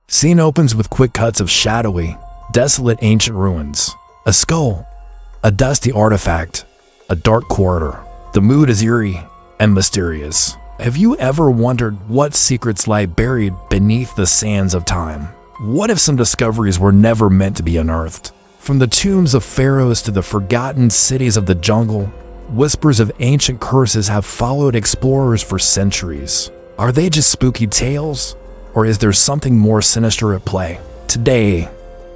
Scene opens with quick cuts of shadowy, desolate ancient ruins. A skull, a dusty artifact, a dark corridor. The mood is eerie and mysterious. Have you ever wondered what secrets lie buried beneath the sands of time? What if some discoveries were never meant to be unearthed? From the tombs of pharaohs to the forgotten cities of the jungle, whispers of ancient curses have followed explorers for centuries. Are they just spooky tales? Or is there something more sinister at play? Today,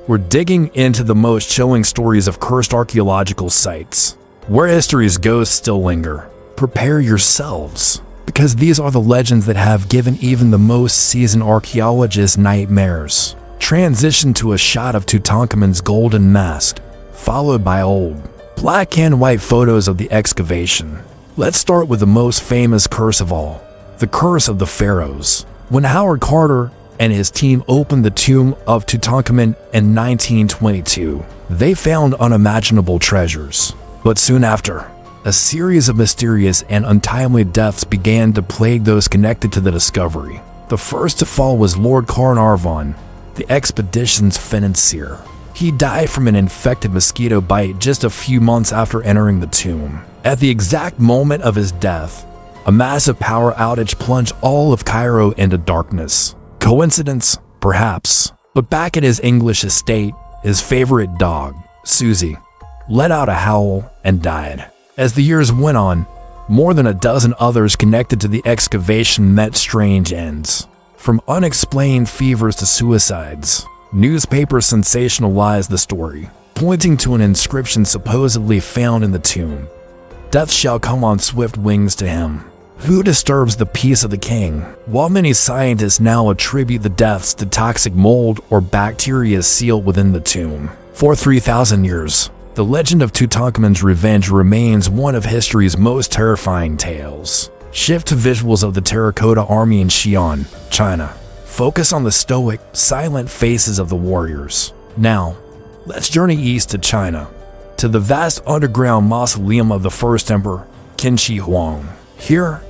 we're digging into the most chilling stories of cursed archaeological sites, where history's ghosts still linger. Prepare yourselves, because these are the legends that have given even the most seasoned archaeologists nightmares. Transition to a shot of Tutankhamun's golden mask, followed by old, black and white photos of the excavation. Let's start with the most famous curse of all, the Curse of the Pharaohs. When Howard Carter and his team opened the tomb of Tutankhamun in 1922, they found unimaginable treasures. But soon after, a series of mysterious and untimely deaths began to plague those connected to the discovery. The first to fall was Lord Carnarvon, the expedition's financier. He died from an infected mosquito bite just a few months after entering the tomb. At the exact moment of his death, a massive power outage plunged all of Cairo into darkness. Coincidence? Perhaps. But back at his English estate, his favorite dog, Susie, let out a howl and died. As the years went on, more than a dozen others connected to the excavation met strange ends. From unexplained fevers to suicides, newspapers sensationalized the story, pointing to an inscription supposedly found in the tomb. Death shall come on swift wings to him who disturbs the peace of the king. While many scientists now attribute the deaths to toxic mold or bacteria sealed within the tomb, for 3,000 years, the legend of Tutankhamun's revenge remains one of history's most terrifying tales. Shift to visuals of the terracotta army in Xi'an, China. Focus on the stoic, silent faces of the warriors. Now, let's journey east to China, to the vast underground mausoleum of the first emperor, Qin Shi Huang. Here,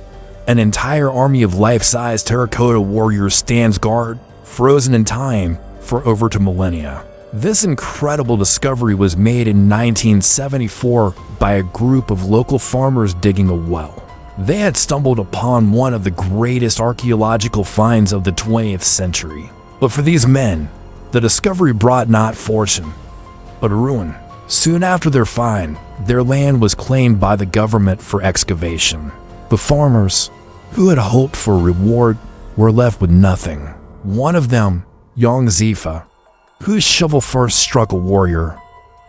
an entire army of life-size terracotta warriors stands guard, frozen in time, for over 2 millennia. This incredible discovery was made in 1974 by a group of local farmers digging a well. They had stumbled upon one of the greatest archaeological finds of the 20th century. But for these men, the discovery brought not fortune, but ruin. Soon after their find, their land was claimed by the government for excavation. The farmers, who had hoped for a reward, were left with nothing. One of them, Yang Zifa, whose shovel first struck a warrior,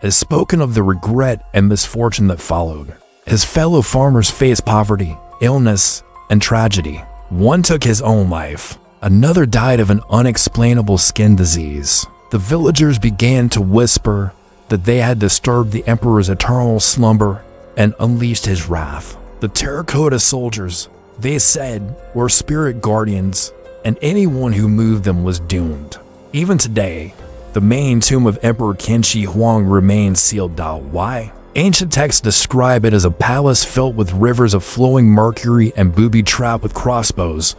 has spoken of the regret and misfortune that followed. His fellow farmers faced poverty, illness, and tragedy. One took his own life. Another died of an unexplainable skin disease. The villagers began to whisper that they had disturbed the emperor's eternal slumber and unleashed his wrath. The terracotta soldiers, they said, were spirit guardians, and anyone who moved them was doomed. Even today, the main tomb of Emperor Qin Shi Huang remains sealed down. Why? Ancient texts describe it as a palace filled with rivers of flowing mercury and booby-trapped with crossbows,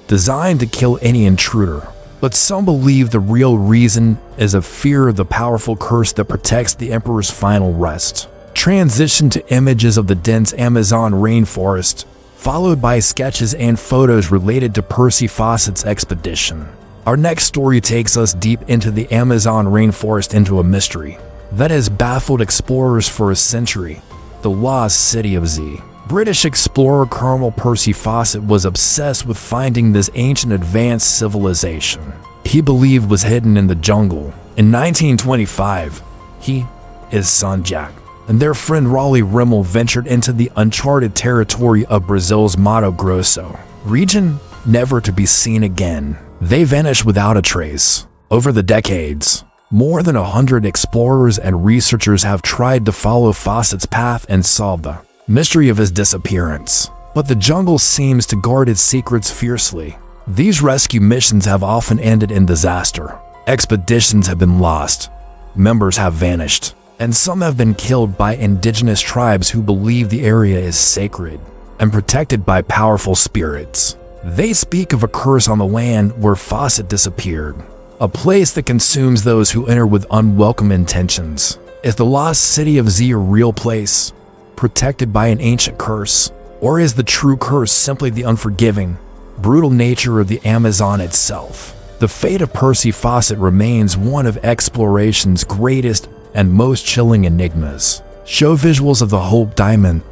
designed to kill any intruder. But some believe the real reason is a fear of the powerful curse that protects the emperor's final rest. Transition to images of the dense Amazon rainforest, followed by sketches and photos related to Percy Fawcett's expedition. Our next story takes us deep into the Amazon rainforest, into a mystery that has baffled explorers for a century: the lost city of Z. British explorer Colonel Percy Fawcett was obsessed with finding this ancient advanced civilization he believed was hidden in the jungle. In 1925, he, his son Jack, and their friend Raleigh Rimmel ventured into the uncharted territory of Brazil's Mato Grosso region, never to be seen again. They vanished without a trace. Over the decades, more than 100 explorers and researchers have tried to follow Fawcett's path and solve the mystery of his disappearance. But the jungle seems to guard its secrets fiercely. These rescue missions have often ended in disaster. Expeditions have been lost, members have vanished, and some have been killed by indigenous tribes who believe the area is sacred and protected by powerful spirits. They speak of a curse on the land where Fawcett disappeared, a place that consumes those who enter with unwelcome intentions. Is the lost city of Z a real place, protected by an ancient curse? Or is the true curse simply the unforgiving, brutal nature of the Amazon itself? The fate of Percy Fawcett remains one of exploration's greatest and most chilling enigmas. Show visuals of the Hope Diamond,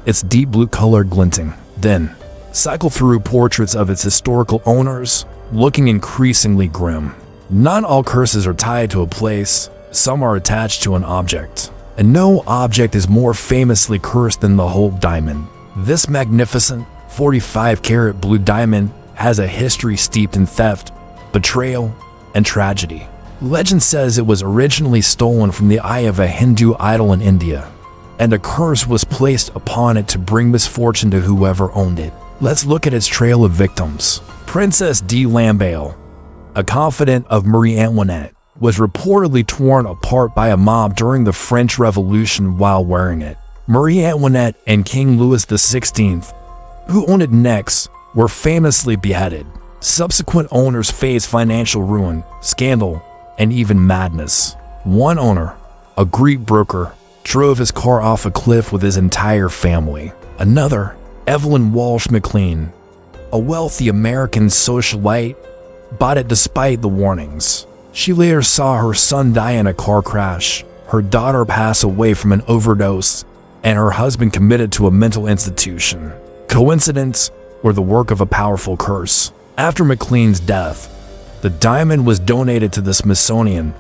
its deep blue color glinting. Then, cycle through portraits of its historical owners, looking increasingly grim. Not all curses are tied to a place, some are attached to an object. And no object is more famously cursed than the Hope Diamond. This magnificent 45-carat blue diamond has a history steeped in theft, betrayal, and tragedy. Legend says it was originally stolen from the eye of a Hindu idol in India, and a curse was placed upon it to bring misfortune to whoever owned it. Let's look at its trail of victims. Princess de Lamballe, a confidant of Marie Antoinette, was reportedly torn apart by a mob during the French Revolution while wearing it. Marie Antoinette and King Louis XVI, who owned it next, were famously beheaded. Subsequent owners faced financial ruin, scandal, and even madness. One owner, a Greek broker, drove his car off a cliff with his entire family. Another, Evelyn Walsh McLean, a wealthy American socialite, bought it despite the warnings. She later saw her son die in a car crash, her daughter pass away from an overdose, and her husband committed to a mental institution. Coincidence or the work of a powerful curse? After McLean's death, the diamond was donated to the Smithsonian,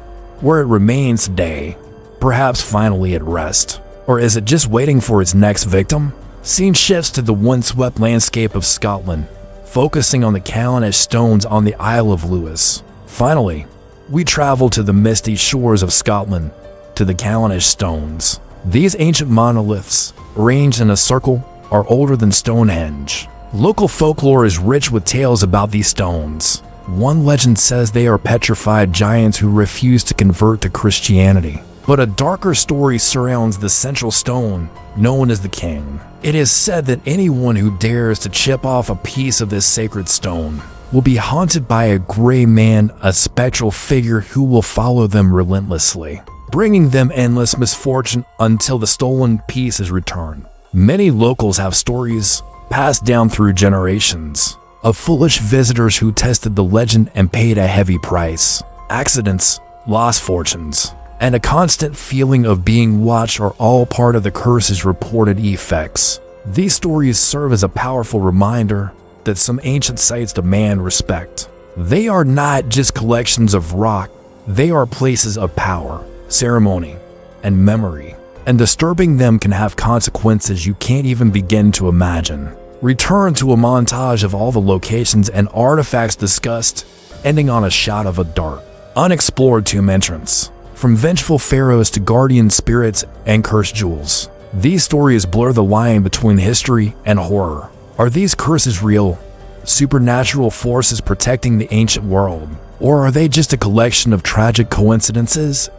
where it remains today, perhaps finally at rest. Or is it just waiting for its next victim? Scene shifts to the windswept landscape of Scotland, focusing on the Callanish stones on the Isle of Lewis. Finally, we travel to the misty shores of Scotland, to the Callanish stones. These ancient monoliths, arranged in a circle, are older than Stonehenge. Local folklore is rich with tales about these stones. One legend says they are petrified giants who refuse to convert to Christianity. But a darker story surrounds the central stone, known as the King. It is said that anyone who dares to chip off a piece of this sacred stone will be haunted by a gray man, a spectral figure who will follow them relentlessly, bringing them endless misfortune until the stolen piece is returned. Many locals have stories, passed down through generations, of foolish visitors who tested the legend and paid a heavy price. Accidents, lost fortunes, and a constant feeling of being watched are all part of the curse's reported effects. These stories serve as a powerful reminder that some ancient sites demand respect. They are not just collections of rock, they are places of power, ceremony, and memory, and disturbing them can have consequences you can't even begin to imagine. Return to a montage of all the locations and artifacts discussed, ending on a shot of a dark, unexplored tomb entrance. From vengeful pharaohs to guardian spirits and cursed jewels, these stories blur the line between history and horror. Are these curses real, supernatural forces protecting the ancient world? Or are they just a collection of tragic coincidences,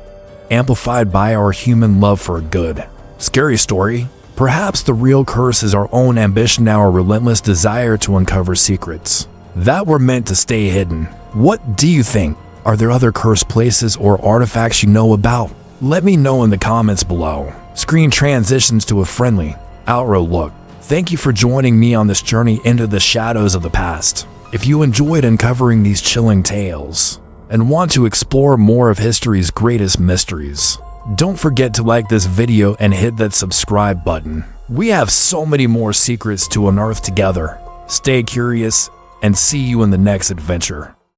amplified by our human love for good? Scary story? Perhaps the real curse is our own ambition, our relentless desire to uncover secrets that were meant to stay hidden. What do you think? Are there other cursed places or artifacts you know about? Let me know in the comments below. Screen transitions to a friendly outro look. Thank you for joining me on this journey into the shadows of the past. If you enjoyed uncovering these chilling tales and want to explore more of history's greatest mysteries, don't forget to like this video and hit that subscribe button. We have so many more secrets to unearth together. Stay curious and see you in the next adventure.